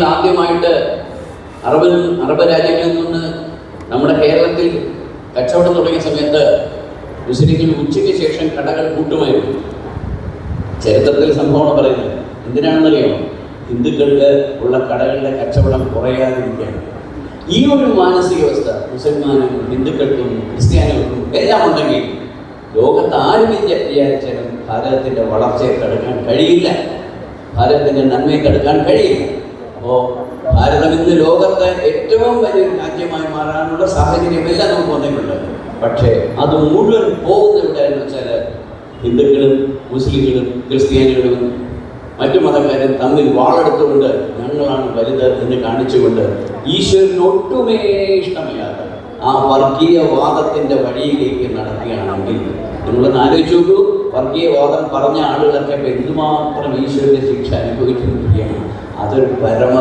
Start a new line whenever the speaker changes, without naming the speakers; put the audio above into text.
ആദ്യമായിട്ട് അറബ് രാജ്യങ്ങളിൽ നിന്ന് നമ്മുടെ കേരളത്തിൽ കച്ചവടം തുടങ്ങിയ സമയത്ത് മുസ്ലിങ്ങൾ ഉച്ചയ്ക്ക് ശേഷം കടകൾ കൂട്ടുമായിരുന്നു. ചരിത്രത്തിൽ സംഭവമാണ് പറയുന്നത്. എന്തിനാണെന്നറിയാമോ? ഹിന്ദുക്കൾക്ക് ഉള്ള കടകളുടെ കച്ചവടം കുറയാതിരിക്കുകയാണ്. ഈ ഒരു മാനസികാവസ്ഥ മുസൽമാനും ഹിന്ദുക്കൾക്കും ക്രിസ്ത്യാനികൾക്കും എല്ലാം ഉണ്ടെങ്കിൽ ലോകത്ത് ആരും വിചാരിച്ചാലും ഭാരതത്തിൻ്റെ വളർച്ചയെ തടുക്കാൻ കഴിയില്ല, ഭാരതത്തിൻ്റെ നന്മയെ തടുക്കാൻ കഴിയില്ല. അപ്പോൾ ഭാരതം ഇന്ന് ലോകത്തെ ഏറ്റവും വലിയൊരു രാജ്യമായി മാറാനുള്ള സാഹചര്യമെല്ലാം നമുക്ക് വന്നിട്ടുണ്ട്. പക്ഷേ അത് മുഴുവൻ പോകുന്ന എവിടെയെന്ന് വെച്ചാൽ ഹിന്ദുക്കളും മുസ്ലിങ്ങളും ക്രിസ്ത്യാനികളും മറ്റു മതക്കാരും തമ്മിൽ വാളെടുത്തുകൊണ്ട് ഞങ്ങളാണ് വലുത് എന്ന് കാണിച്ചുകൊണ്ട് ഈശ്വരന് ഒട്ടുമേ ഇഷ്ടമില്ലാതെ ആ വർഗീയവാദത്തിൻ്റെ വഴിയിലേക്ക് നടക്കുകയാണെങ്കിൽ നിങ്ങളൊന്ന് ആലോചിച്ച് നോക്കൂ. വർഗീയവാദം പറഞ്ഞ ആളുകളൊക്കെ എന്തുമാത്രം ഈശ്വരൻ്റെ ശിക്ഷ അനുഭവിച്ചിരിക്കുകയാണ്. അതൊരു പരമ